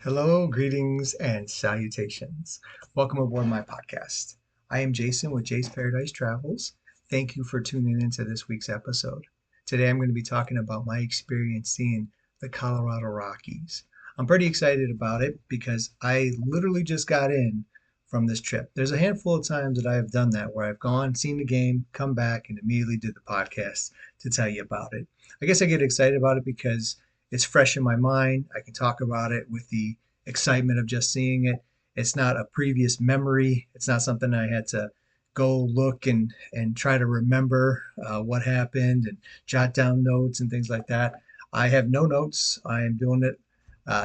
Hello, greetings, and salutations. Welcome aboard my podcast. I am Jason with Jay's Paradise Travels. Thank you for tuning into this week's episode. Today I'm going to be talking about my experience seeing the Colorado Rockies. I'm pretty excited about it because I literally just got in from this trip. There's a handful of times that I have done that where I've gone, seen the game, come back, and immediately did the podcast to tell you about it. I guess I get excited about it because it's fresh in my mind. I can talk about it with the excitement of just seeing it. It's not a previous memory. It's not something I had to go look and try to remember what happened and jot down notes and things like that. I have no notes. I am doing it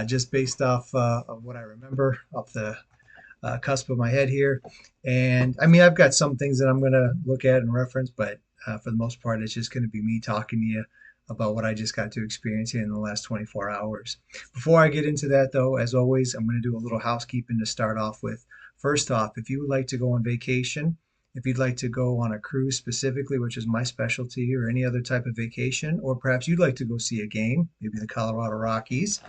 just based off of what I remember off the cusp of my head here. And I mean, I've got some things that I'm going to look at and reference, but for the most part, it's just going to be me talking to you about what I just got to experience here in the last 24 hours. Before I get into that, though, as always, I'm going to do a little housekeeping to start off with. First off, if you would like to go on vacation, if you'd like to go on a cruise specifically, which is my specialty, or any other type of vacation, or perhaps you'd like to go see a game, maybe the Colorado Rockies,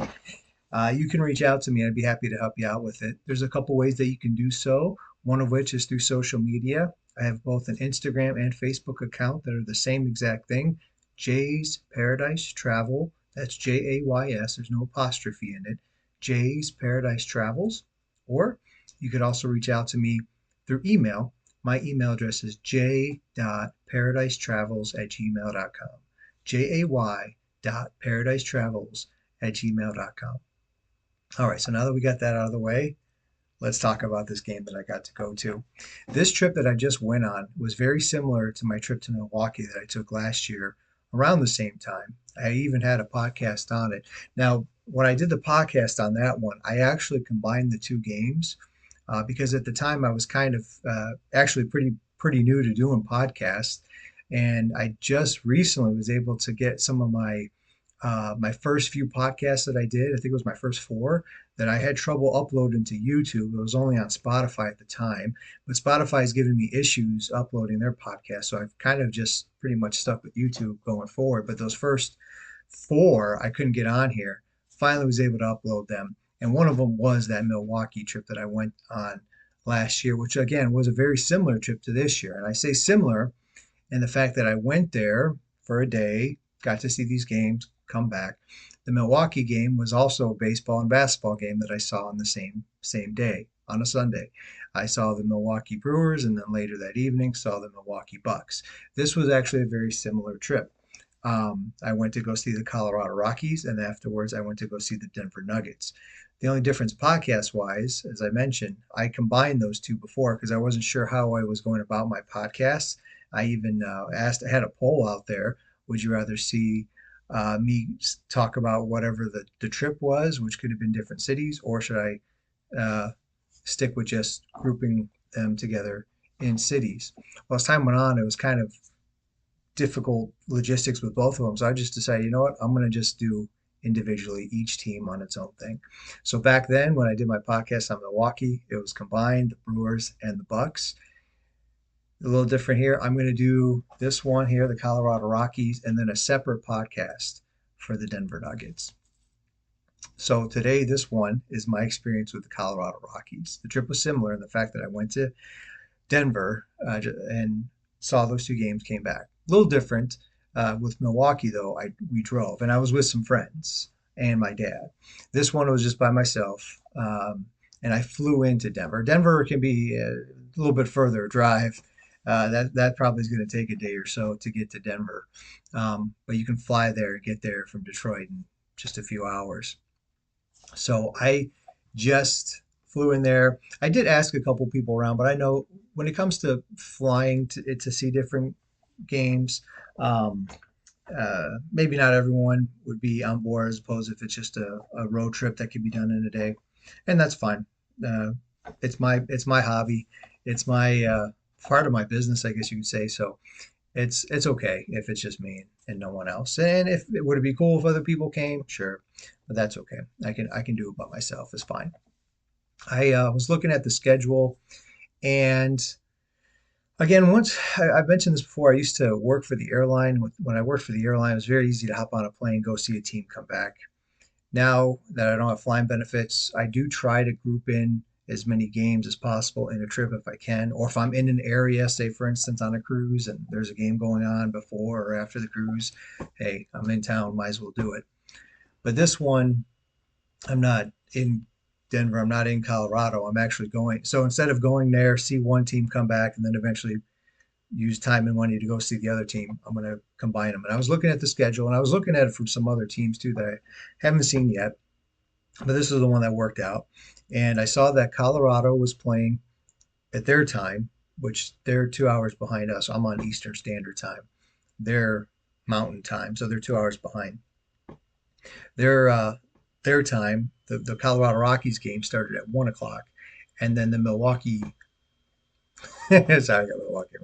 you can reach out to me. I'd be happy to help you out with it. There's a couple ways that you can do so, one of which is through social media. I have both an Instagram and Facebook account that are the same exact thing, Jay's Paradise Travel. That's Jays. There's no apostrophe in it. Jay's Paradise Travels. Or you could also reach out to me through email. My email address is j.paradise_travels@gmail.com. jay.paradise_travels@gmail.com. All right, so now that we got that out of the way, let's talk about this game that I got to go to. This trip that I just went on was very similar to my trip to Milwaukee that I took last year around the same time. I even had a podcast on it. Now, when I did the podcast on that one, I actually combined the two games because at the time I was kind of actually pretty new to doing podcasts, and I just recently was able to get some of my first few podcasts that I did. I think it was my first four that I had trouble uploading to YouTube. It was only on Spotify at the time, but Spotify is giving me issues uploading their podcast. So I've kind of just pretty much stuck with YouTube going forward. But those first four, I couldn't get on here. Finally was able to upload them. And one of them was that Milwaukee trip that I went on last year, which again was a very similar trip to this year. And I say similar in the fact that I went there for a day, got to see these games, come back. The Milwaukee game was also a baseball and basketball game that I saw on the same day on a Sunday. I saw the Milwaukee Brewers, and then later that evening saw the Milwaukee Bucks. This was actually a very similar trip. I went to go see the Colorado Rockies, and afterwards I went to go see the Denver Nuggets. The only difference podcast wise, as I mentioned, I combined those two before because I wasn't sure how I was going about my podcast. I even I had a poll out there. Would you rather see me talk about whatever the trip was, which could have been different cities, or should I stick with just grouping them together in cities? Well, as time went on, it was kind of difficult logistics with both of them. So I just decided, you know what, I'm going to just do individually each team on its own thing. So back then, when I did my podcast on Milwaukee, it was combined the Brewers and the Bucks. A little different here. I'm going to do this one here, the Colorado Rockies, and then a separate podcast for the Denver Nuggets. So today, this one is my experience with the Colorado Rockies. The trip was similar in the fact that I went to Denver and saw those two games, came back. A little different with Milwaukee, though. We drove, and I was with some friends and my dad. This one was just by myself, and I flew into Denver. Denver can be a little bit further drive. That probably is going to take a day or so to get to Denver, but you can fly there and get there from Detroit in just a few hours. So I just flew in there. I did ask a couple people around, but I know when it comes to flying to see different games, um, maybe not everyone would be on board as opposed if it's just a road trip that can be done in a day, and that's fine. Uh, it's my hobby. It's my part of my business, I guess you could say. So it's okay if it's just me and no one else. And if it would it be cool if other people came, sure, but that's okay. I can do it by myself. It's fine. I was looking at the schedule, and again, once I've mentioned this before, I used to work for the airline. When I worked for the airline, it was very easy to hop on a plane, go see a team, come back. Now that I don't have flying benefits, I do try to group in as many games as possible in a trip if I can, or if I'm in an area, say for instance on a cruise and there's a game going on before or after the cruise, hey, I'm in town, might as well do it. But this one, I'm not in Denver, I'm not in Colorado. I'm actually going. So instead of going there, see one team come back, and then eventually use time and money to go see the other team, I'm going to combine them. And I was looking at the schedule, and I was looking at it from some other teams too that I haven't seen yet, but this is the one that worked out. And I saw that Colorado was playing at their time, which they're 2 hours behind us. I'm on Eastern Standard Time. They're Mountain Time, so they're 2 hours behind. Their their time, the Colorado Rockies game started at 1 o'clock, and then the Milwaukee, sorry, I got Milwaukee,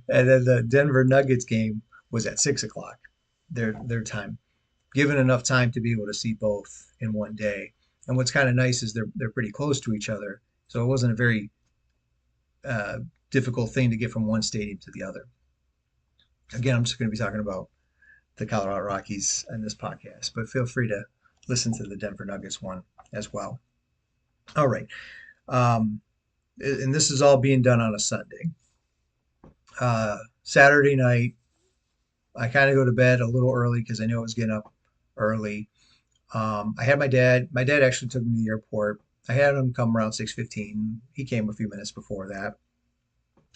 and then the Denver Nuggets game was at 6 o'clock. Their time, given enough time to be able to see both in one day. And what's kind of nice is they're pretty close to each other, so it wasn't a very uh, difficult thing to get from one stadium to the other. Again, I'm just going to be talking about the Colorado Rockies in this podcast, but feel free to listen to the Denver Nuggets one as well. All right. Um, and this is all being done on a Sunday. Saturday night, I kind of go to bed a little early because I knew I was getting up early. I had my dad. My dad actually took me to the airport. I had him come around 6:15. He came a few minutes before that.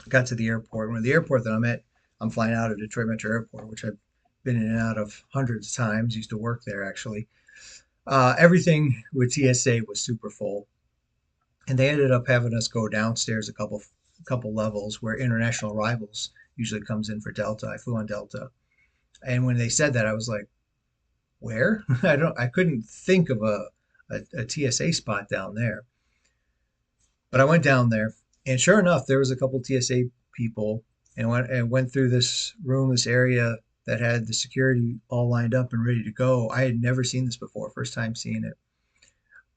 Got to the airport. When the airport that I'm at, I'm flying out of Detroit Metro Airport, which I've been in and out of hundreds of times. Used to work there actually. Everything with TSA was super full, and they ended up having us go downstairs a couple levels where international arrivals usually comes in for Delta. I flew on Delta, and when they said that, I was like, "Where?" I couldn't think of a TSA spot down there. But I went down there, and sure enough, there was a couple TSA people, and went through this room, this area that had the security all lined up and ready to go. I had never seen this before, first time seeing it.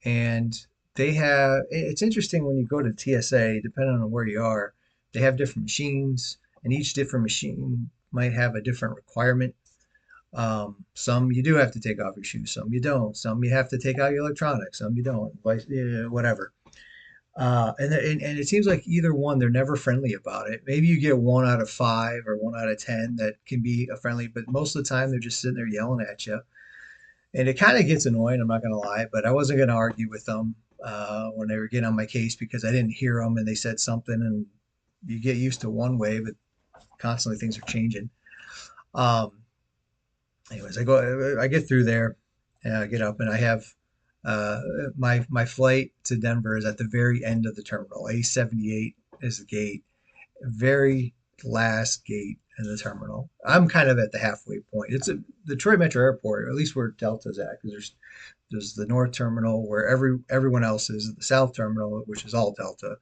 And they have it's interesting when you go to TSA, depending on where you are, they have different machines, and each different machine might have a different requirement. Some you do have to take off your shoes, some you don't. Some you have to take out your electronics, some you don't. Whatever. And it seems like either one, they're never friendly about it. Maybe you get 1 out of 5 or 1 out of 10 that can be a friendly, but most of the time they're just sitting there yelling at you. And it kind of gets annoying, I'm not going to lie, but I wasn't going to argue with them when they were getting on my case because I didn't hear them and they said something, and you get used to one way, but constantly things are changing. Um, Anyways, I get through there, and I get up, and I have uh, my flight to Denver is at the very end of the terminal. A78 is the gate, very last gate in the terminal. I'm kind of at the halfway point. It's a the Detroit Metro Airport, or at least where Delta's at, because there's the North Terminal where everyone else is, the South Terminal, which is all Delta.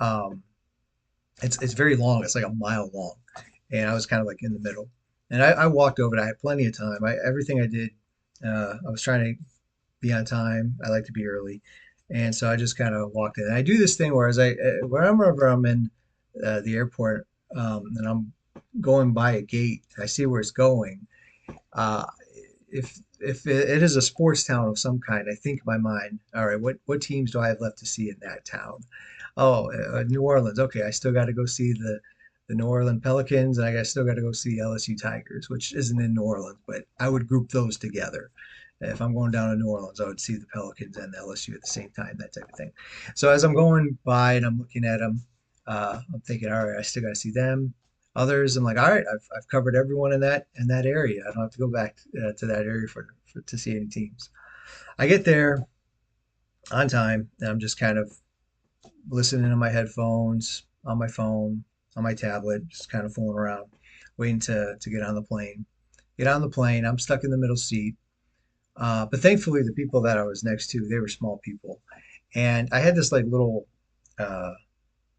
Um, it's very long. It's like a mile long, and I was kind of like in the middle. And I walked over it. I had plenty of time. Everything I did, I was trying to be on time. I like to be early, and so I just kind of walked in. And I do this thing where wherever I'm in the airport, and I'm going by a gate, I see where it's going. Uh, if it is a sports town of some kind, I think in my mind, all right, what teams do I have left to see in that town? Oh, New Orleans. Okay, I still got to go see the New Orleans Pelicans, and still got to go see LSU Tigers, which isn't in New Orleans, but I would group those together. If I'm going down to New Orleans, I would see the Pelicans and the LSU at the same time, that type of thing. So as I'm going by and I'm looking at them, I'm thinking, all right, I still got to see them. Others, I'm like, all right, I've covered everyone in that area. I don't have to go back to that area for to see any teams. I get there on time, and I'm just kind of listening to my headphones, on my phone, on my tablet, just kind of fooling around, waiting to get on the plane. Get on the plane. I'm stuck in the middle seat. But thankfully, the people that I was next to, they were small people. And I had this like little uh,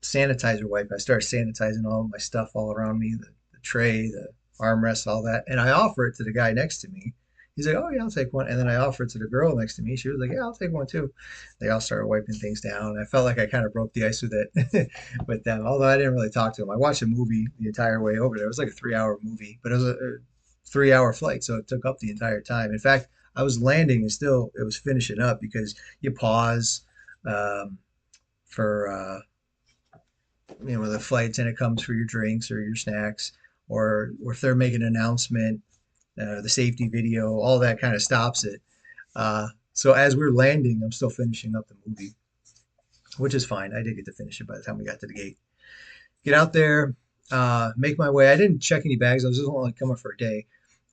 sanitizer wipe. I started sanitizing all of my stuff all around me, the tray, the armrest, all that. And I offer it to the guy next to me. He's like, "Oh yeah, I'll take one." And then I offer it to the girl next to me. She was like, "Yeah, I'll take one too." They all started wiping things down. I felt like I kind of broke the ice with it with them. Although I didn't really talk to them. I watched a movie the entire way over there. It was like a 3 hour movie, but it was a 3 hour flight, so it took up the entire time. In fact, I was landing and still it was finishing up because you pause um, for the flight attendant comes for your drinks or your snacks, or if they're making an announcement, the safety video, all that kind of stops it. So as we're landing, I'm still finishing up the movie, which is fine. I did get to finish it by the time we got to the gate. Get out there, make my way. I didn't check any bags. I was just only coming for a day.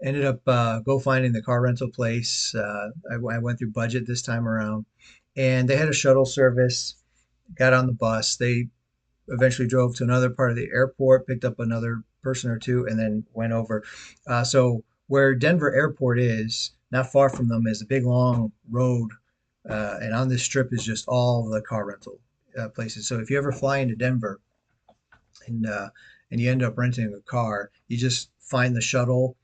Ended up go finding the car rental place. I went through budget this time around, and they had a shuttle service. Got on the bus. They eventually drove to another part of the airport, picked up another person or two, and then went over. So where Denver Airport is, not far from them, is a big long road, and on this strip is just all the car rental places. So if you ever fly into Denver and you end up renting a car, you just find the shuttle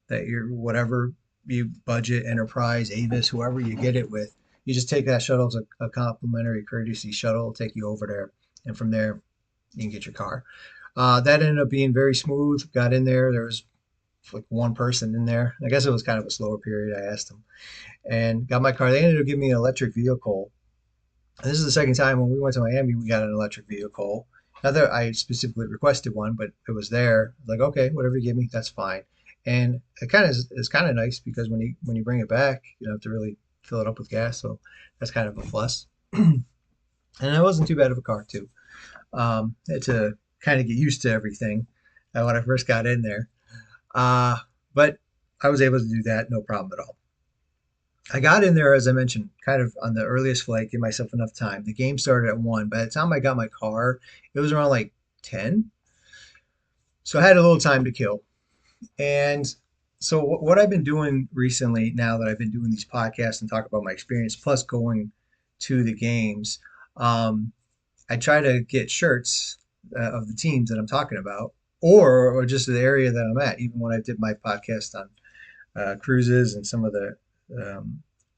that you're whatever you budget, Enterprise, Avis, whoever you get it with. You just take that shuttle as a complimentary courtesy shuttle, it'll take you over there, and from there you can get your car. That ended up being very smooth. Got in there. There was like one person in there. I guess it was kind of a slower period. I asked them and got my car. They ended up giving me an electric vehicle. This is the second time when we went to Miami, we got an electric vehicle. Not that I specifically requested one, but it was there. Like, okay, whatever you give me, that's fine. And it kind of is kind of nice because when you bring it back, you don't have to really fill it up with gas. So that's kind of a plus. And it wasn't too bad of a car too. Had to kind of get used to everything when I first got in there. Uh, but I was able to do that, no problem at all. I got in there, as I mentioned, kind of on the earliest flight, give myself enough time. The game started at 1. By the time I got my car, it was around like 10. So I had a little time to kill. And so what I've been doing recently, now that I've been doing these podcasts and talk about my experience, plus going to the games, um, I try to get shirts of the teams that I'm talking about, or just the area that I'm at. Even when I did my podcast on cruises and some of the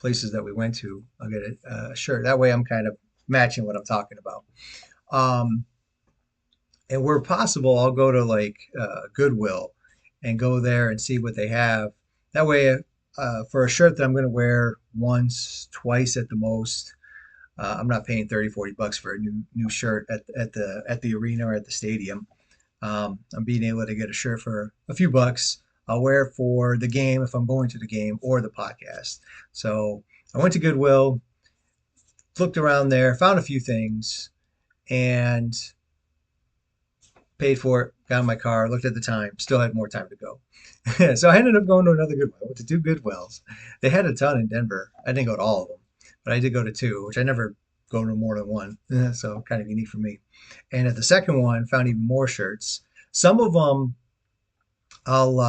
places that we went to, I'll get a shirt. That way, I'm kind of matching what I'm talking about. Um, and where possible, I'll go to like Goodwill and go there and see what they have. That way, for a shirt that I'm going to wear once, twice at the most, I'm not paying 30, 40 bucks for a new shirt at the arena or at the stadium. I'm being able to get a shirt for a few bucks. I'll wear it for the game if I'm going to the game or the podcast. So I went to Goodwill, looked around there, found a few things, and paid for it. Got in my car, looked at the time, still had more time to go. So I ended up going to another Goodwill. I went to two Goodwills. They had a ton in Denver. I didn't go to all of them, but I did go to two, which I never go to more than one. So kind of unique for me. And at the second one, found even more shirts. Some of them I'll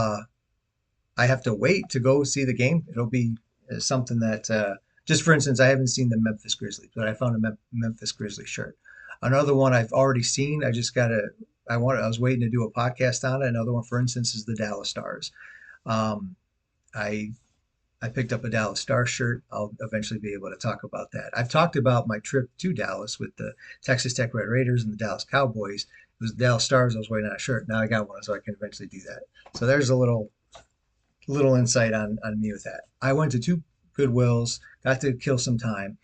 I have to wait to go see the game. It'll be something that just for instance, I haven't seen the Memphis Grizzlies, but I found a Memphis Grizzlies shirt. Another one I've already seen. I was waiting to do a podcast on it. Another one, for instance, is the Dallas Stars. Um, I I picked up a Dallas Stars shirt. I'll eventually be able to talk about that. I've talked about my trip to Dallas with the Texas Tech Red Raiders and the Dallas Cowboys. It was the Dallas Stars. I was waiting on a shirt. Now I got one, so I can eventually do that. So there's a little insight on me with that. I went to two Goodwills, got to kill some time.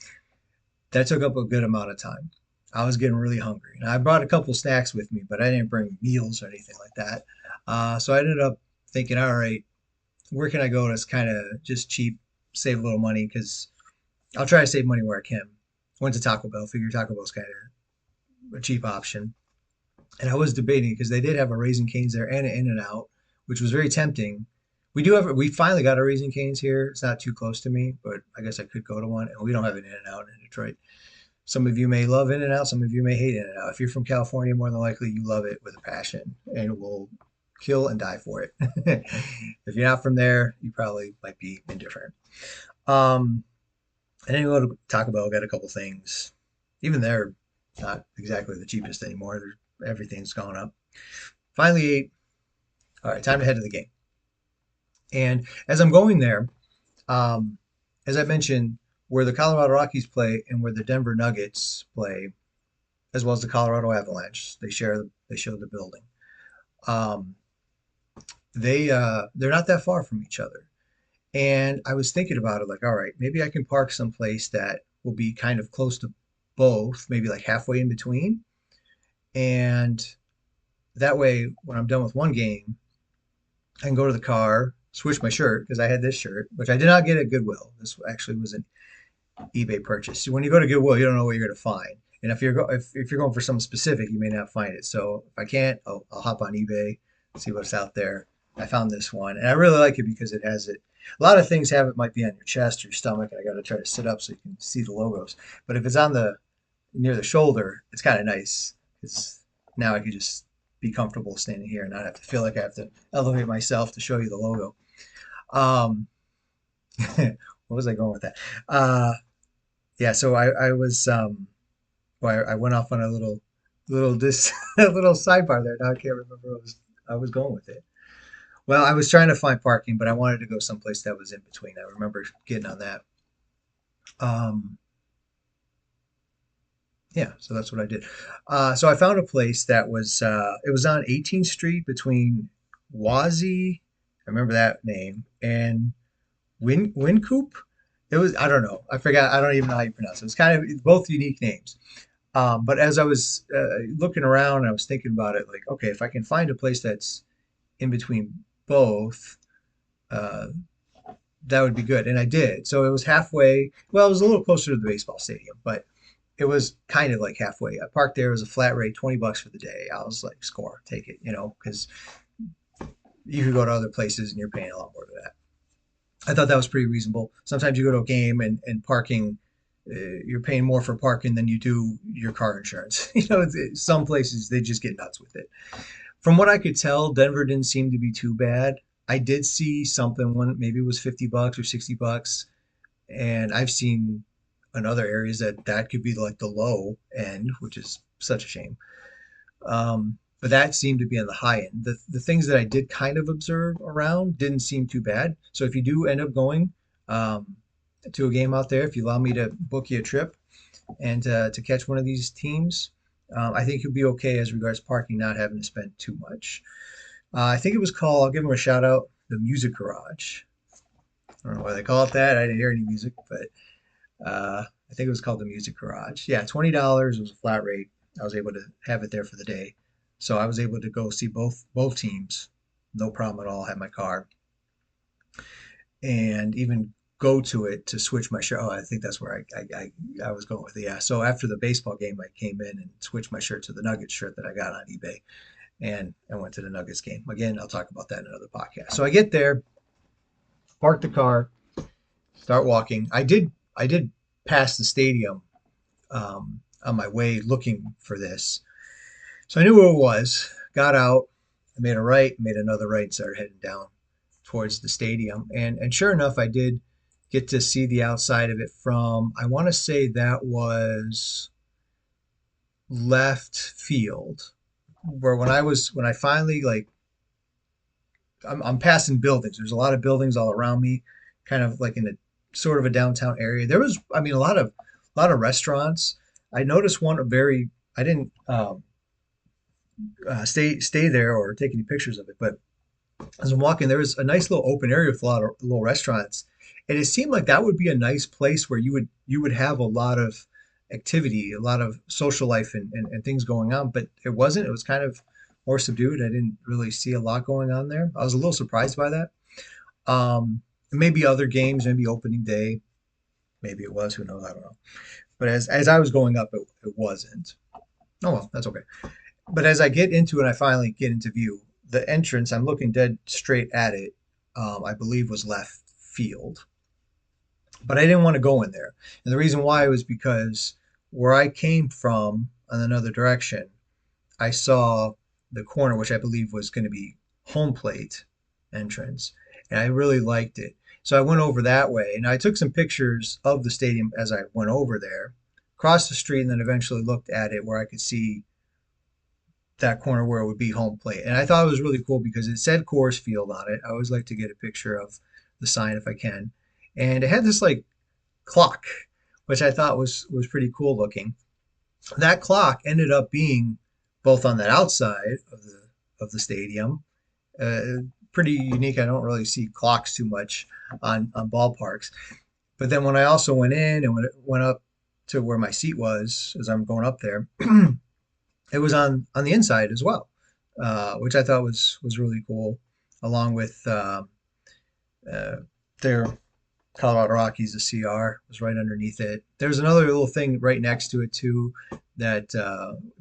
That took up a good amount of time. I was getting really hungry. And I brought a couple snacks with me, but I didn't bring meals or anything like that. So I ended up thinking, all right, where can I go that's kind of just cheap, save a little money? Because I'll try to save money where I can. Went to Taco Bell, figured Taco Bell's kind of a cheap option. And I was debating because they did have a Raising Cane's there and an In-N-Out, which was very tempting. We finally got a Raising Cane's here. It's not too close to me, but I guess I could go to one. And we don't have an In-N-Out in Detroit. Some of you may love In-N-Out, some of you may hate In-N-Out. If you're from California, more than likely you love it with a passion and will kill and die for it. If you're not from there, you probably might be indifferent. Um, and then we go to Taco Bell, got a couple things. Even they're not exactly the cheapest anymore. Everything's gone up. Finally ate. All right, time to head to the game. And as I'm going there, um, as I mentioned, where the Colorado Rockies play and where the Denver Nuggets play, as well as the Colorado Avalanche, they share the building. Um, they're not that far from each other, And I was thinking about it like, all right, maybe I can park someplace that will be kind of close to both, maybe like halfway in between. And that way, when I'm done with one game, I can go to the car, switch my shirt because I had this shirt, which I did not get at Goodwill. This actually was an eBay purchase. When you go to Goodwill, you don't know what you're going to find. And if you're going for something specific, you may not find it. So if I can't, I'll hop on eBay, see what's out there. I found this one, and I really like it because it has it. A lot of things have it might be on your chest or your stomach, and I got to try to sit up so you can see the logos. But if it's on the near the shoulder, it's kind of nice. It's now I can just be comfortable standing here and not have to feel like I have to elevate myself to show you the logo. Um, what was I going with that? Yeah, so I was well, I went off on a little this a little sidebar there. Now I can't remember what I was going with it. Well, I was trying to find parking, but I wanted to go someplace that was in between. I remember getting on that. Um, yeah, so that's what I did. So I found a place that was it was on 18th Street between Wazi, I remember that name, and Wincoop. It was I don't know. I forgot. I don't even know how you pronounce it. It's kind of both unique names. But as I was looking around, I was thinking about it like, okay, if I can find a place that's in between both, uh, that would be good. And I did. So it was halfway. Well, it was a little closer to the baseball stadium, but it was kind of like halfway. I parked there. It was a flat rate, $20 for the day. I was like, score, take it, because you could go to other places and you're paying a lot more than that. I thought that was pretty reasonable. Sometimes you go to a game and parking, you're paying more for parking than you do your car insurance. Some places they just get nuts with it. From what I could tell, Denver didn't seem to be too bad. I did see something one maybe it was $50 or $60, and I've seen in other areas that could be like the low end, which is such a shame. But that seemed to be on the high end. The things that I did kind of observe around didn't seem too bad. So if you do end up going um, to a game out there, if you allow me to book you a trip and to catch one of these teams, I think you'll be okay as regards parking, not having to spend too much. I think it was called, I'll give them a shout out, the Music Garage. I don't know why they call it that. I didn't hear any music, but I think it was called the Music Garage. Yeah, $20. It was a flat rate. I was able to have it there for the day, so I was able to go see both teams, no problem at all. Had my car and even go to it to switch my shirt. Oh, I think that's where I was going with it. Yeah. So after the baseball game, I came in and switched my shirt to the Nuggets shirt that I got on eBay, and I went to the Nuggets game. Again, I'll talk about that in another podcast. So I get there, park the car, start walking. I did pass the stadium on my way looking for this. So I knew where it was, got out, I made a right, made another right, and started heading down towards the stadium. And sure enough, I did get to see the outside of it from, I want to say that was left field, where when I finally like, I'm passing buildings. There's a lot of buildings all around me, kind of like in a sort of a downtown area. There was, I mean, a lot of restaurants. I noticed one very, I didn't stay there or take any pictures of it. But as I'm walking, there was a nice little open area with a lot of little restaurants, and it seemed like that would be a nice place where you would have a lot of activity, a lot of social life and things going on. But it wasn't. It was kind of more subdued. I didn't really see a lot going on there. I was a little surprised by that. Maybe other games, maybe opening day, maybe it was. Who knows? I don't know. But as I was going up, it wasn't. Oh well, that's okay. But as I get into it, I finally get into view. The entrance, I'm looking dead straight at it. I believe was left field, but I didn't want to go in there. And the reason why was because where I came from in another direction, I saw the corner, which I believe was going to be home plate entrance, and I really liked it. So I went over that way, and I took some pictures of the stadium as I went over there, crossed the street, and then eventually looked at it where I could see that corner where it would be home plate. And I thought it was really cool because it said Coors Field on it. I always like to get a picture of the sign if I can. And it had this like clock, which I thought was pretty cool looking. That clock ended up being both on the outside of the stadium. pretty unique. I don't really see clocks too much on ballparks. But then when I also went in and went up to where my seat was as I'm going up there, it was on the inside as well, which I thought was really cool, along with uh, their Colorado Rockies. The CR was right underneath it. There's another little thing right next to it too that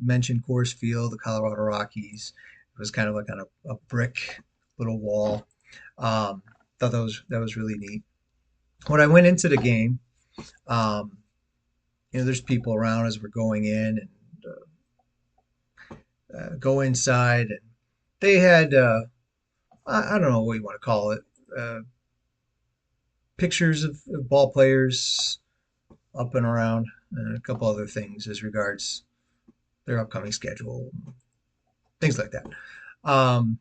mentioned Coors Field, the Colorado Rockies. It was kind of like on a brick little wall. Thought that was really neat. When I went into the game, um, there's people around as we're going in and go inside, and they had I don't know what you want to call it, uh, pictures of ball players up and around, and a couple other things as regards their upcoming schedule, things like that. Um,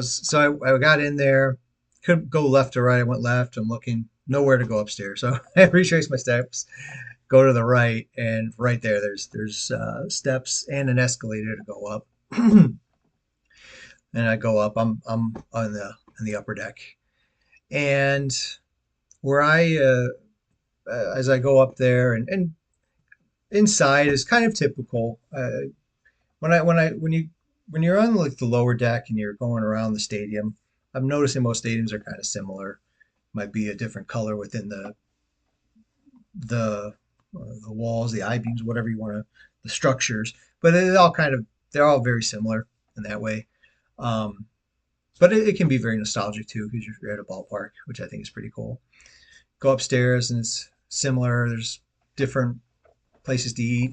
so I got in there, couldn't go left or right. I went left. I'm looking nowhere to go upstairs, so I retraced my steps, go to the right, and right there, there's steps and an escalator to go up. And I go up. I'm on the upper deck, and where I as I go up there and inside is kind of typical. When you're on like the lower deck and you're going around the stadium, I'm noticing most stadiums are kind of similar. Might be a different color within the the walls, the I beams, whatever you want to, the structures, but they're all very similar in that way. Um, but it can be very nostalgic too because you're at a ballpark, which I think is pretty cool. Go upstairs and it's similar. There's different places to eat.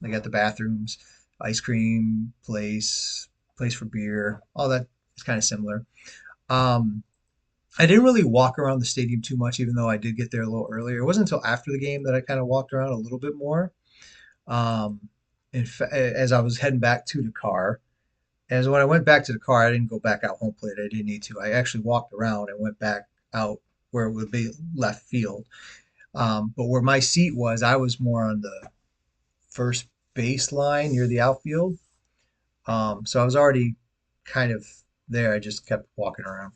They got the bathrooms, ice cream place for beer, all that is kind of similar. Um, I didn't really walk around the stadium too much, even though I did get there a little earlier. It wasn't until after the game that I kind of walked around a little bit more. Um, as I was heading back to the car, as when I went back to the car, I didn't go back out home plate. I didn't need to. I actually walked around and went back out where it would be left field. But where my seat was, I was more on the first base line near the outfield. So I was already kind of there. I just kept walking around,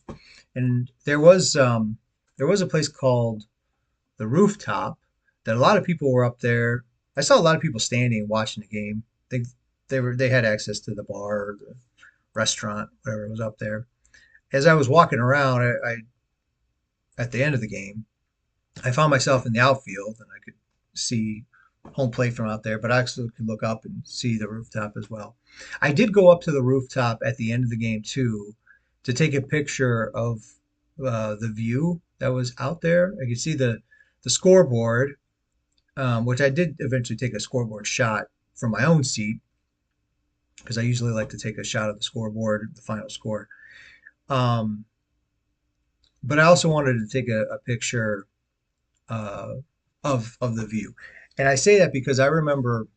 and there was a place called the Rooftop that a lot of people were up there. I saw a lot of people standing watching the game. They had access to the bar or the restaurant, whatever was up there. As I was walking around, I at the end of the game, I found myself in the outfield and I could see home plate from out there, but I actually could look up and see the rooftop as well. I did go up to the rooftop at the end of the game too to take a picture of the view that was out there. I could see the scoreboard, which I did eventually take a scoreboard shot from my own seat because I usually like to take a shot of the scoreboard, the final score. Um, but I also wanted to take a picture uh, of the view. And I say that because I remember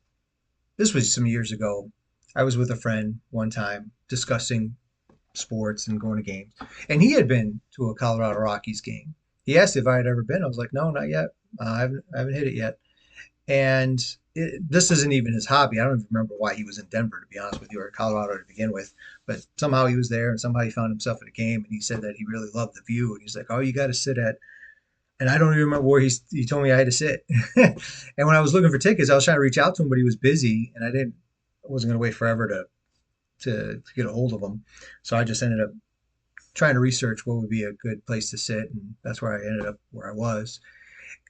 this was some years ago. I was with a friend one time discussing sports and going to games, and he had been to a Colorado Rockies game. He asked if I had ever been. I was like, no, not yet. I haven't hit it yet. And this isn't even his hobby. I don't even remember why he was in Denver, to be honest with you, or Colorado to begin with. But somehow he was there, and somehow he found himself at a game, and he said that he really loved the view. And he's like, "Oh, you got to sit at," and I don't even remember where he told me I had to sit. And when I was looking for tickets, I was trying to reach out to him, but he was busy, and I wasn't going to wait forever to get a hold of him. So I just ended up trying to research what would be a good place to sit, and that's where I ended up where I was.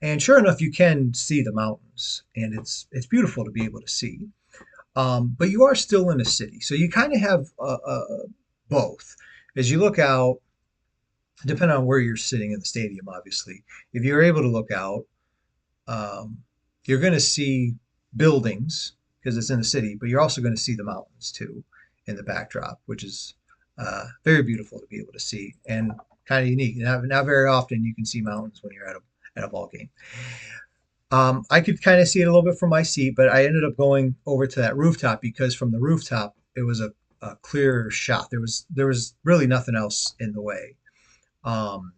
And sure enough, you can see the mountains, and it's beautiful to be able to see. But you are still in a city, so you kind of have both. As you look out, depending on where you're sitting in the stadium, obviously, if you're able to look out, um, you're going to see buildings because it's in the city, but you're also going to see the mountains too in the backdrop, which is very beautiful to be able to see and kind of unique. Not very often you can see mountains when you're at a ball game. I could kind of see it a little bit from my seat, but I ended up going over to that rooftop because from the rooftop it was a clearer shot. There was really nothing else in the way. Um,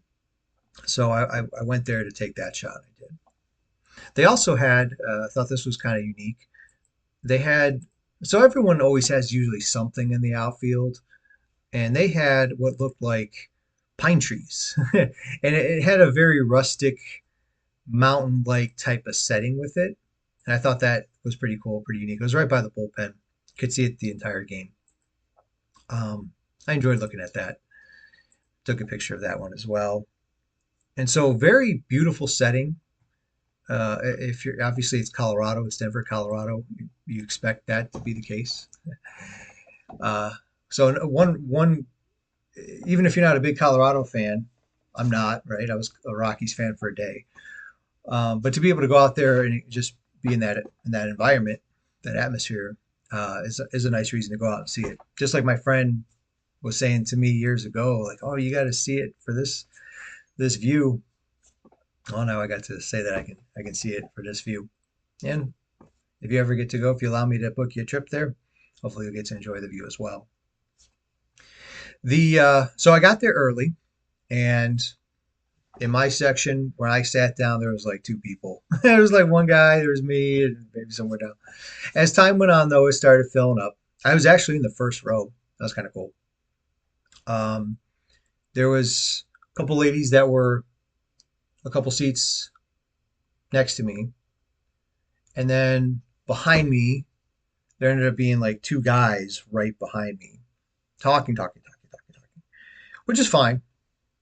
so I went there to take that shot. I did. They also had, I thought this was kind of unique. They had, so everyone always has usually something in the outfield. and they had what looked like pine trees, and it had a very rustic mountain-like type of setting with it. And I thought that was pretty cool, pretty unique. It was right by the bullpen. Could see it the entire game. I enjoyed looking at that. Took a picture of that one as well. And so, very beautiful setting. If you're obviously it's Colorado, it's Denver, Colorado. You expect that to be the case. Uh, so one even if you're not a big Colorado fan, I'm not, right? I was a Rockies fan for a day. But to be able to go out there and just be in that environment, that atmosphere, is a nice reason to go out and see it. Just like my friend was saying to me years ago, like, "Oh, you got to see it for this view." Oh, now I got to say that I can see it for this view. And if you ever get to go, if you allow me to book you a trip there, hopefully you'll get to enjoy the view as well. The So I got there early, and in my section when I sat down, there was like two people. There was like one guy, there was me, and maybe somewhere down. As time went on, though, it started filling up. I was actually in the first row. That was kind of cool. Um, there was a couple ladies that were a couple seats next to me, and then behind me, there ended up being like two guys right behind me, talking, which is fine.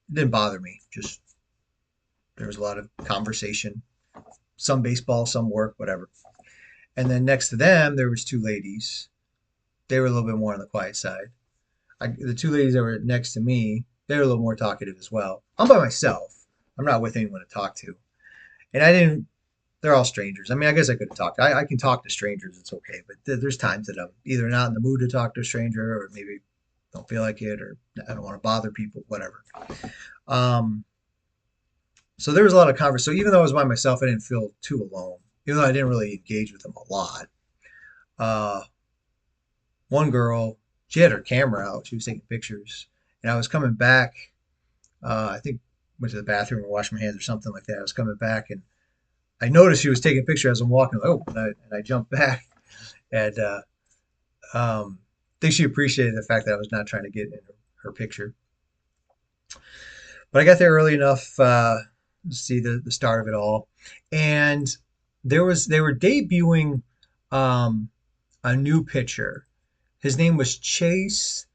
It didn't bother me. Just there was a lot of conversation, some baseball, some work, whatever. And then next to them, there was two ladies. They were a little bit more on the quiet side. The two ladies that were next to me, they were a little more talkative as well. I'm by myself. I'm not with anyone to talk to. And I didn't, they're all strangers. I mean, I guess I could have talked. I can talk to strangers. It's okay. But there's times that I'm either not in the mood to talk to a stranger or maybe don't feel like it or I don't want to bother people, whatever. Um, so there was a lot of conversation. So even though I was by myself, I didn't feel too alone, even though I didn't really engage with them a lot. Uh, One girl, she had her camera out. She was taking pictures. And I was coming back. I think went to the bathroom or washed my hands or something like that. I was coming back and I noticed she was taking a picture as I'm walking. Oh, and I jumped back and I think she appreciated the fact that I was not trying to get in her picture. But I got there early enough to see the start of it all, and they were debuting um, a new pitcher. His name was Chase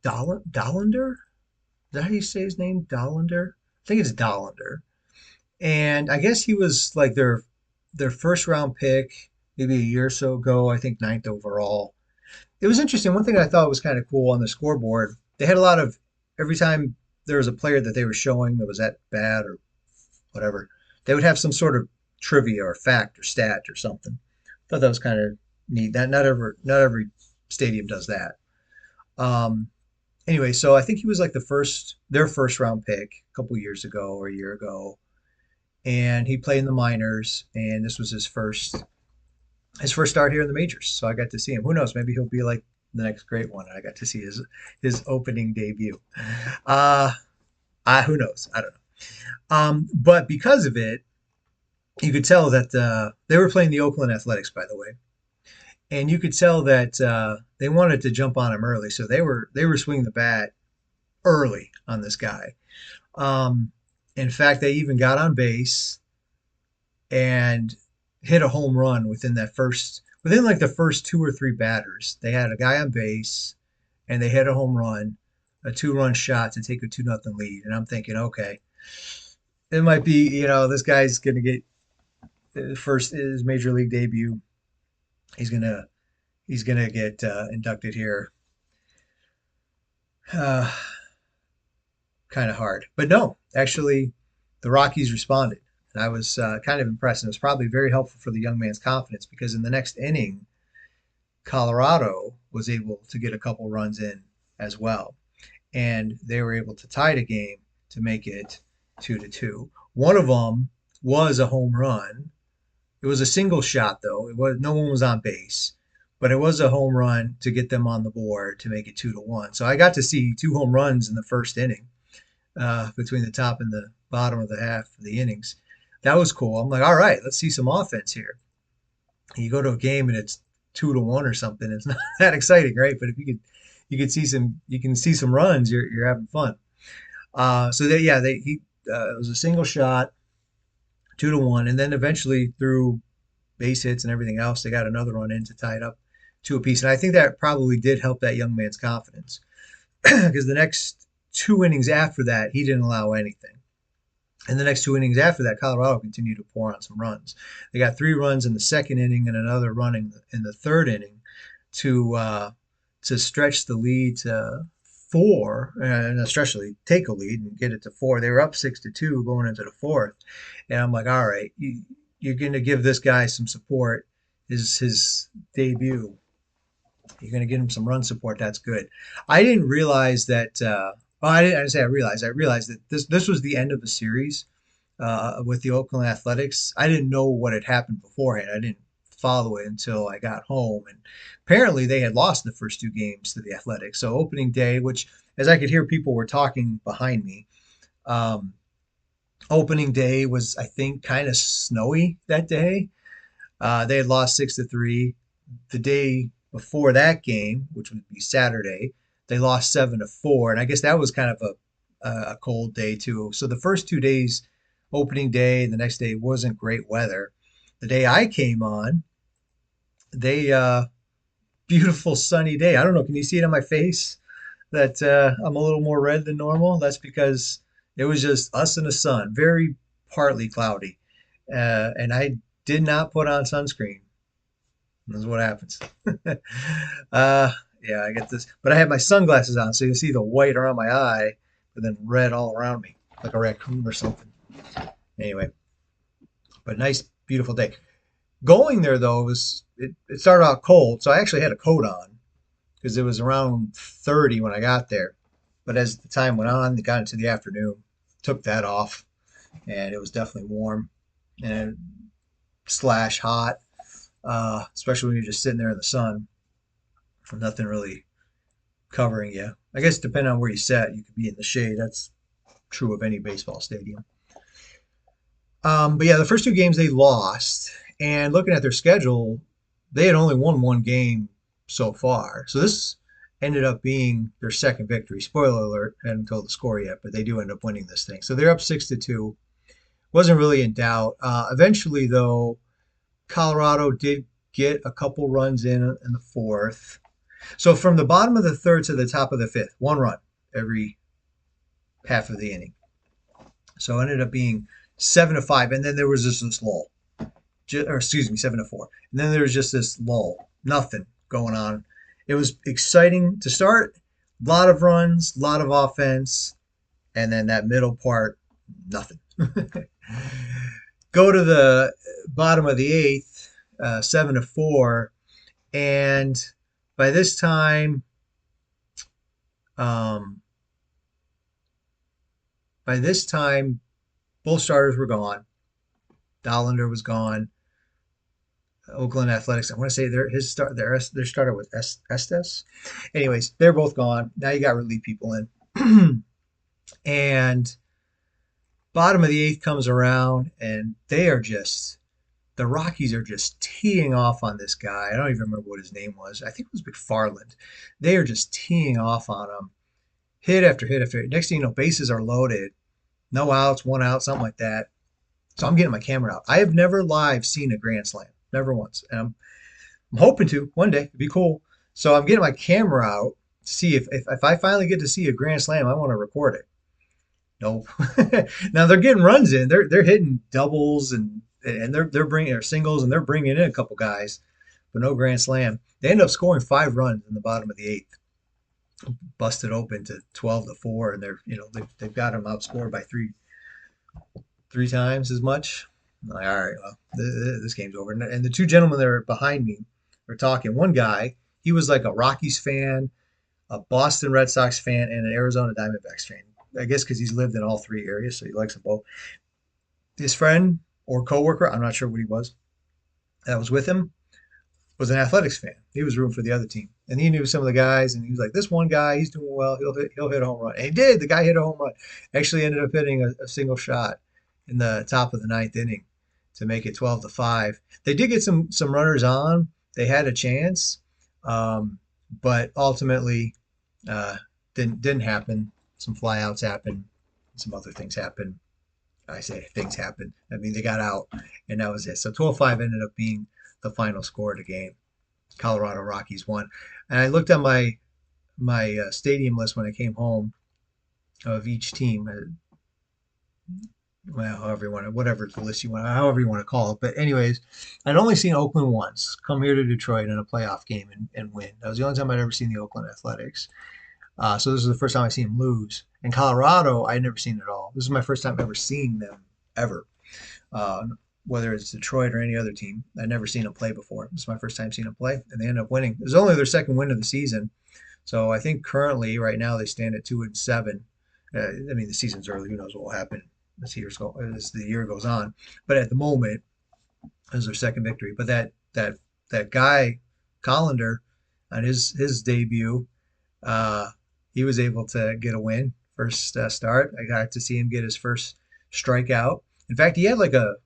Dollander. Is that how you say his name? Dollander? I think it's Dollander. And I guess he was like their first round pick maybe a year or so ago. I think ninth overall. It was interesting. One thing I thought was kind of cool on the scoreboard, they had a lot of every time there was a player that they were showing that was at bat or whatever, they would have some sort of trivia or fact or stat or something. I thought that was kind of neat. That not every stadium does that. Um, anyway, so I think he was like their first round pick a couple years ago or a year ago, and he played in the minors, and this was his first start here in the majors. So I got to see him. Who knows? Maybe he'll be like the next great one. I got to see his opening debut. Uh, who knows? I don't know. But because of it, you could tell that they were playing the Oakland Athletics, by the way, and you could tell that they wanted to jump on him early, so they were swinging the bat early on this guy. Um, in fact, they even got on base and hit a home run within like the first two or three batters. They had a guy on base and they hit a home run, a two-run shot to take a 2-0 lead. And I'm thinking, okay, it might be, this guy's gonna get first his major league debut. He's gonna he's gonna get inducted here. Uh, Kind of hard, but no, actually, the Rockies responded, and I was kind of impressed. And it was probably very helpful for the young man's confidence because in the next inning, Colorado was able to get a couple runs in as well, and they were able to tie the game to make it 2-2. One of them was a home run. It was a single shot though. It was no one was on base, but it was a home run to get them on the board to make it 2-1. So I got to see two home runs in the first inning between the top and the bottom of the half of the innings. That was cool. I'm like, all right, let's see some offense here. You go to a game and it's 2-1 or something. It's not that exciting, right? But if you can see some runs. You're having fun. So they yeah they he it was a single shot, 2-1, and then eventually through base hits and everything else, they got another run in to tie it up 2 apiece. And I think that probably did help that young man's confidence because the next 2 innings after that, he didn't allow anything. And the next 2 innings after that, Colorado continued to pour on some runs. They got 3 runs in the second inning and another run in the third inning to uh, to stretch the lead to four, and especially take a lead and get it to four. They were up 6-2 going into the fourth, and I'm like, all right, you're going to give this guy some support. His debut. You're going to get him some run support. That's good. I didn't realize that. Well, I didn't say I realized. I realized that this was the end of the series with the Oakland Athletics. I didn't know what had happened beforehand. I didn't follow it until I got home, and apparently they had lost the first 2 games to the Athletics. So opening day, which as I could hear people were talking behind me, um, opening day was I think kind of snowy that day. They had lost 6-3. The day before that game, which would be Saturday, they lost 7-4, and I guess that was kind of a cold day too. So the first 2 days, opening day, the next day wasn't great weather. The day I came on, they beautiful sunny day. I don't know. Can you see it on my face that I'm a little more red than normal? That's because it was just us and the sun, very partly cloudy, and I did not put on sunscreen. That's what happens. uh, yeah, I get this, but I have my sunglasses on, so you see the white around my eye, but then red all around me, like a raccoon or something. Anyway, but nice, beautiful day. Going there though it started out cold, so I actually had a coat on because it was around 30 when I got there. But as the time went on, it got into the afternoon, took that off, and it was definitely warm and slash hot, especially when you're just sitting there in the sun, nothing really covering you. I guess depending on where you sat, you could be in the shade. That's true of any baseball stadium. But yeah, the first 2 games they lost, and looking at their schedule, they had only won 1 game so far. So this ended up being their second victory. Spoiler alert, I haven't told the score yet, but they do end up winning this thing. So they're up 6-2. Wasn't really in doubt. Eventually, though, Colorado did get a couple runs in the fourth. So from the bottom of the third to the top of the fifth, 1 run every half of the inning. So it ended up being 7-5, and then there was just this lull, or excuse me, 7-4, and then there was just this lull, nothing going on. It was exciting to start, a lot of runs, a lot of offense, and then that middle part, nothing. Go to the bottom of the eighth, 7-4, and by this time, um, by this time, both starters were gone. Dollander was gone. Oakland Athletics. I want to say their starter was Estes. Anyways, they're both gone. Now you got relief people in, and bottom of the eighth comes around, and the Rockies are just teeing off on this guy. I don't even remember what his name was. I think it was McFarland. They are just teeing off on him, hit after hit after hit. Next thing you know, bases are loaded, no outs, 1 out, something like that. So I'm getting my camera out. I have never live seen a grand slam, never once, and I'm hoping to one day. It'd be cool. So I'm getting my camera out to see if I finally get to see a grand slam, I want to record it. Nope. Now they're getting runs in. They're hitting doubles and they're bringing or singles and they're bringing in a couple guys, but no grand slam. They end up scoring 5 runs in the bottom of the eighth, busted open to 12-4, and they've got them outscored by three times as much. I'm like, all right, well, this game's over. And the 2 gentlemen that are behind me were talking. One guy, he was like a Rockies fan, a Boston Red Sox fan, and an Arizona Diamondbacks fan. I guess because he's lived in all 3 areas, so he likes them both. His friend or coworker, I'm not sure what he was, that was with him, was an Athletics fan. He was rooting for the other team, and he knew some of the guys, and he was like, "This one guy, he's doing well. He'll hit a home run." And he did. The guy hit a home run. Actually, ended up hitting a single shot in the top of the ninth inning to make it 12-5. They did get some runners on. They had a chance, but ultimately Uh, didn't happen. Some flyouts happened. Some other things happened. I say things happened. I mean, they got out, and that was it. So 12-5 ended up being the final score of the game. Colorado Rockies won. And I looked at my stadium list when I came home of each team. Well, however you want to, whatever the list you want, however you want to call it. But anyways, I'd only seen Oakland once come here to Detroit in a playoff game and win. That was the only time I'd ever seen the Oakland Athletics. So this is the first time I seen them lose. In Colorado, I'd never seen it at all. This is my first time ever seeing them ever. Uh, Whether it's Detroit or any other team, I'd never seen them play before. This is my first time seeing them play, and they ended up winning. It was only their second win of the season. So I think currently, right now, they stand at 2-7. I mean, the season's early. Who knows what will happen as the year goes on? But at the moment, it was their second victory. But that guy Collender on his debut, uh, he was able to get a win first start. I got to see him get his first strikeout. In fact, he had like a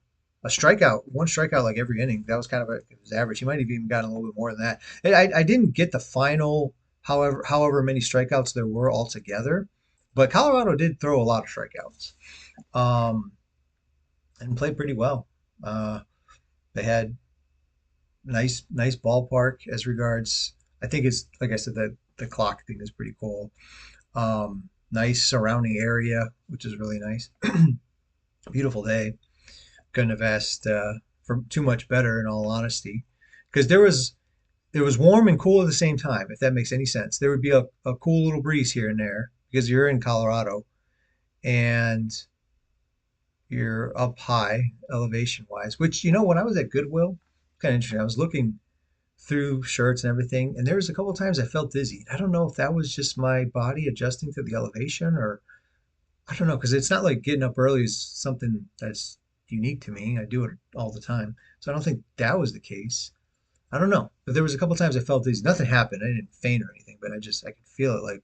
strikeout, one strikeout like every inning. That was kind of his average. He might have even gotten a little bit more than that. I didn't get the final, however many strikeouts there were altogether, but Colorado did throw a lot of strikeouts, um, and played pretty well. Uh, they had nice ballpark as regards. I think it's like I said that the clock thing is pretty cool. Nice surrounding area, which is really nice. Beautiful day. Couldn't have asked for too much better, in all honesty, because it was warm and cool at the same time. If that makes any sense, there would be a cool little breeze here and there because you're in Colorado and you're up high elevation wise. Which when I was at Goodwill, kind of interesting. I was looking through shirts and everything, and there was a couple of times I felt dizzy. I don't know if that was just my body adjusting to the elevation, or I don't know, because it's not like getting up early is something that's unique to me. I do it all the time. So I don't think that was the case. I don't know. But there was a couple times I felt dizzy. Nothing happened. I didn't faint or anything, but I could feel it like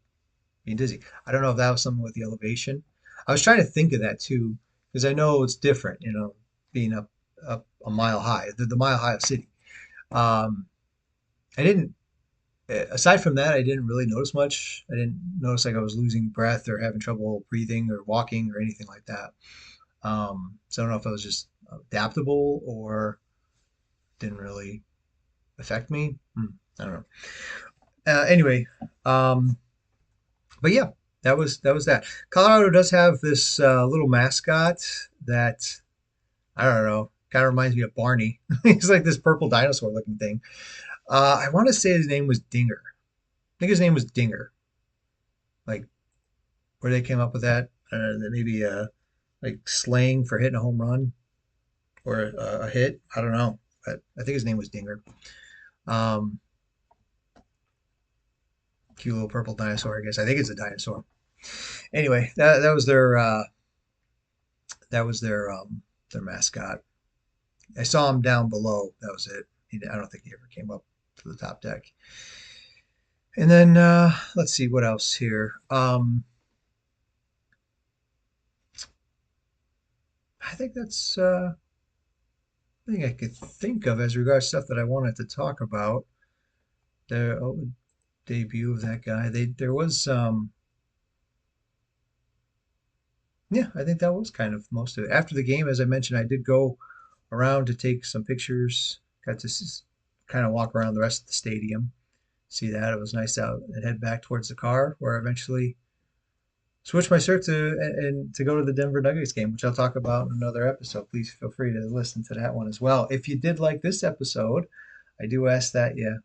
being dizzy. I don't know if that was something with the elevation. I was trying to think of that too, because I know it's different, being up a mile high, the mile high of city. Um, I didn't Aside from that, I didn't really notice much. I didn't notice like I was losing breath or having trouble breathing or walking or anything like that. So I don't know if I was just adaptable or didn't really affect me. I don't know. Anyway, um, but yeah, that was that. Colorado does have this little mascot that I don't know. Kind of reminds me of Barney. He's like this purple dinosaur looking thing. I want to say his name was Dinger. I think his name was Dinger. Like where they came up with that. Maybe like slang for hitting a home run or a hit. I don't know, but I think his name was Dinger. Um, Cute little purple dinosaur. I guess I think it's a dinosaur. Anyway, that was their mascot. I saw him down below. That was it. I don't think he ever came up to the top deck. And then let's see what else here. I think that's I think I could think of as regards stuff that I wanted to talk about. The debut of that guy. There was yeah, I think that was kind of most of it. After the game, as I mentioned, I did go around to take some pictures. Got to kind of walk around the rest of the stadium, see that it was nice out, and head back towards the car, where I eventually switched my shirt to go to the Denver Nuggets game, which I'll talk about in another episode. Please feel free to listen to that one as well. If you did like this episode, I do ask that you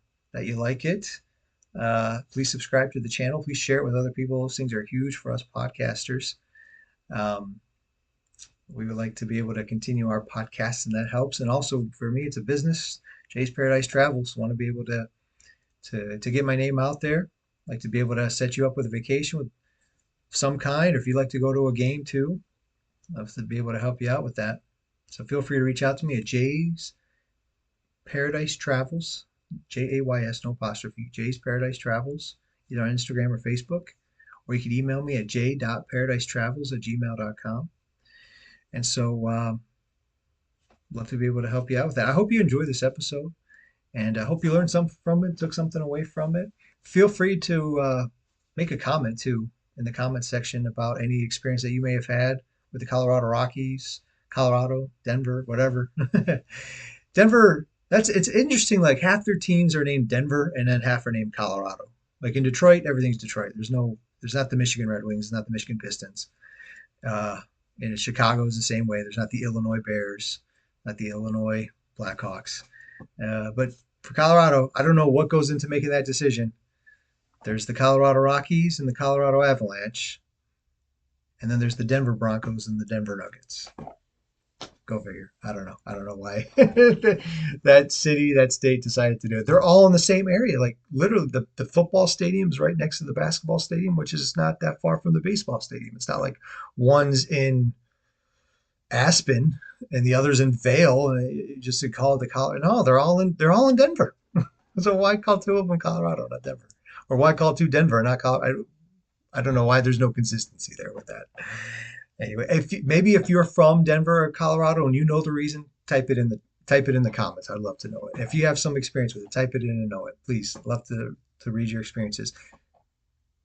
like it. Please subscribe to the channel. Please share it with other people. Those things are huge for us podcasters. Um, we would like to be able to continue our podcast, and that helps. And also for me, it's a business. Jay's Paradise Travels. Want to be able to get my name out there. Like to be able to set you up with a vacation with some kind, or if you'd like to go to a game too, love to be able to help you out with that. So feel free to reach out to me at Jay's Paradise Travels, Jays, no apostrophe, Jay's Paradise Travels, either on Instagram or Facebook, or you can email me at j.paradise_travels@gmail.com. And so, love to be able to help you out with that. I hope you enjoyed this episode, and I hope you learned something from it, took something away from it. Feel free to make a comment too in the comment section about any experience that you may have had with the Colorado Rockies, Colorado, Denver, whatever. Denver, that's it's interesting. Like half their teams are named Denver, and then half are named Colorado. Like in Detroit, everything's Detroit. There's not the Michigan Red Wings, not the Michigan Pistons. Uh, in Chicago is the same way. There's not the Illinois Bears, not the Illinois Blackhawks. But for Colorado, I don't know what goes into making that decision. There's the Colorado Rockies and the Colorado Avalanche, and then there's the Denver Broncos and the Denver Nuggets. Go figure. I don't know. I don't know why that city, that state decided to do it. They're all in the same area. Like literally, the football stadium is right next to the basketball stadium, which is not that far from the baseball stadium. It's not like one's in Aspen and the other's in Vale, and just to call it the Colorado. No, they're all in Denver. So why call two of them Colorado, not Denver? Or why call two Denver, not Colorado? I don't know why there's no consistency there with that. Anyway, maybe if you're from Denver or Colorado and you know the reason, type it in the comments. I'd love to know it. If you have some experience with it, type it in and know it. Please, love to read your experiences.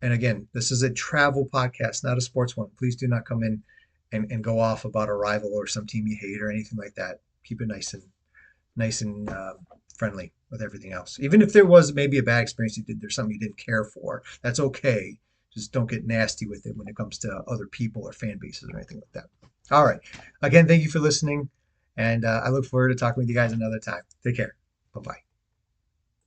And again, this is a travel podcast, not a sports one. Please do not come in and go off about a rival or some team you hate or anything like that. Keep it nice and friendly with everything else. Even if there was maybe a bad experience you did, there's something you didn't care for. That's okay. Just don't get nasty with it when it comes to other people or fan bases or anything like that. All right. Again, thank you for listening, and I look forward to talking with you guys another time. Take care. Bye bye.